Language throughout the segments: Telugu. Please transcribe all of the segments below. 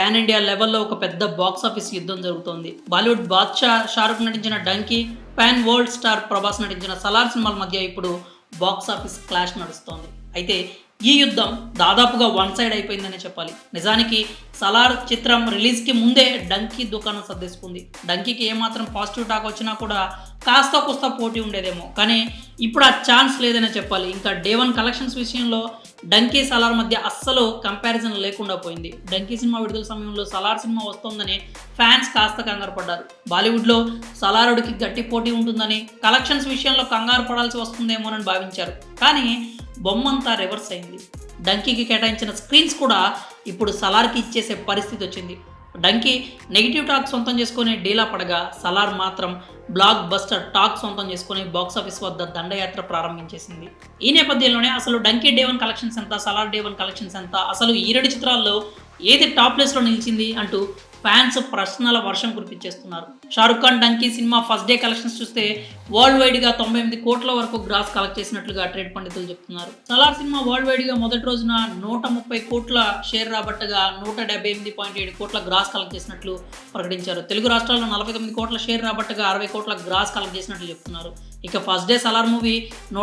పాన్ ఇండియా లెవెల్‌లో ఒక పెద్ద బాక్స్ ఆఫీస్ యుద్ధం జరుగుతోంది. బాలీవుడ్ బాద్‌షా 'షారుఖ్' నటించిన 'donkey', pan world star 'Prabhas' నటించిన 'సలార్' సినిమాల మధ్య ఇప్పుడు బాక్స్ ఆఫీస్ క్లాష్ నడుస్తోంది. అయితే ఈ యుద్ధం దాదాపుగా వన్ సైడ్ అయిపోయిందనే చెప్పాలి. నిజానికి 'సలార్' చిత్రం రిలీజ్‌కి ముందే 'డంకీ' దుకాణం సర్దేసుకుంది. 'డంకీకి' ఏమాత్రం పాజిటివ్ టాక్ వచ్చినా కూడా కాస్తో కూస్తో పోటీ ఉండేదేమో. కానీ ఇప్పుడు ఆ ఛాన్స్ లేదనే చెప్పాలి. ఇంకా డే 1 కలెక్షన్స్ విషయంలో 'డంకీ', 'సలార్' మధ్య అస్సలు కంపారిజన్ లేకుండా పోయింది. 'డంకీ' సినిమా విడుదల సమయంలో 'సలార్' సినిమా వస్తోందని ఫ్యాన్స్ కాస్త కంగారు పడ్డారు. బాలీవుడ్‌లో 'సలారుడికి' గట్టి పోటీ ఉంటుందని, కలెక్షన్స్ విషయంలో కంగారు పడాల్సి వస్తుందేమోనని భావించారు. కానీ బొమ్మంతా రివర్స్ అయింది. 'డంకీకి' కేటాయించిన స్క్రీన్స్ కూడా ఇప్పుడు 'సలార్‌కి' ఇచ్చేసే పరిస్థితి వచ్చింది. 'డంకీ' నెగిటివ్ టాక్ సొంతం చేసుకుని డీలా పడగా, 'సలార్' మాత్రం బ్లాక్ బస్టర్ టాక్ సొంతం చేసుకుని బాక్సాఫీస్ వద్ద దండయాత్ర ప్రారంభించేసింది. ఈ నేపథ్యంలోనే అసలు 'డంకీ' డే 1 కలెక్షన్స్ ఎంత, 'సలార్' డే 1 కలెక్షన్స్ ఎంత, అసలు ఈ 2 చిత్రాల్లో ఏది టాప్ ప్లేస్‌లో నిలిచింది అంటూ ఫ్యాన్స్ ప్రశ్నల వర్షం కురిపించేస్తున్నారు. 'Shahrukh Khan' 'Dunki' cinema first day collections చూస్తే వరల్డ్ వైడ్‌గా 98 కోట్ల వరకు గ్రాస్ కలెక్ట్ చేసినట్లుగా ట్రేడ్ పండితులు చెప్తున్నారు. 'సలార్' సినిమా వరల్డ్ వైడ్‌గా మొదటి రోజున 130 కోట్ల షేర్ రాబట్టగా 178.7 కోట్ల గ్రాస్ కలెక్ట్ చేసినట్లు ప్రకటించారు. తెలుగు రాష్ట్రాల్లో 49 కోట్ల షేర్ రాబట్టగా 60 కోట్ల గ్రాస్ కలెక్ట్ చేసినట్లు చెప్తున్నారు. ఇక ఫస్ట్ డే 'సలార్' మూవీ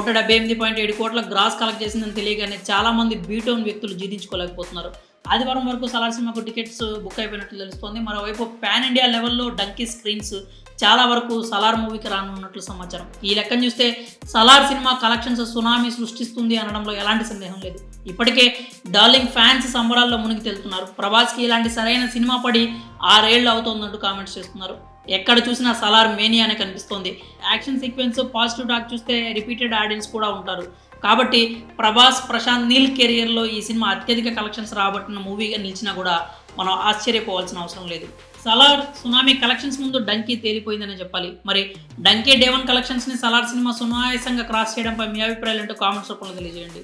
178.7 కోట్ల గ్రాస్ కలెక్ట్ చేసిందని తెలియగానే చాలా మంది బీటౌన్ వ్యక్తులు జీర్ణించుకోలేకపోతున్నారు. ఆదివారం వరకు 'సలార్' సినిమాకు టికెట్స్ బుక్ అయిపోయినట్లు తెలుస్తోంది. మరోవైపు పాన్ ఇండియా లెవెల్లో 'డంకీ' స్క్రీన్స్ చాలా వరకు 'సలార్' మూవీకి రానున్నట్లు సమాచారం. ఈ లెక్కను చూస్తే 'సలార్' సినిమా కలెక్షన్స్ సునామీ సృష్టిస్తుంది అనడంలో ఎలాంటి సందేహం లేదు. ఇప్పటికే డార్లింగ్ ఫ్యాన్స్ సంబరాల్లో మునిగి తేలుతున్నారు. 'ప్రభాస్‌కి' ఇలాంటి సరైన సినిమా పడి 6 ఏళ్లు అవుతోందంటూ కామెంట్స్ చేస్తున్నారు. ఎక్కడ చూసినా 'సలార్' మేనియానే కనిపిస్తోంది. యాక్షన్ సీక్వెన్స్, పాజిటివ్ టాక్ చూస్తే రిపీటెడ్ ఆడియన్స్ కూడా ఉంటారు. కాబట్టి ప్రభాస్, ప్రశాంత్ నీల్ కెరియర్లో ఈ సినిమా అత్యధిక కలెక్షన్స్ రాబట్టిన మూవీగా నిలిచినా కూడా మనం ఆశ్చర్యపోవాల్సిన అవసరం లేదు. 'సలార్' సునామీ కలెక్షన్స్ ముందు 'డంకీ' తేలిపోయిందనే చెప్పాలి. మరి 'డంకీ' డే 1 కలెక్షన్స్ని 'సలార్' సినిమా సునాయాసంగా క్రాస్ చేయడంపై మీ అభిప్రాయాలు ఏంటో కామెంట్స్ రూపంలో తెలియజేయండి.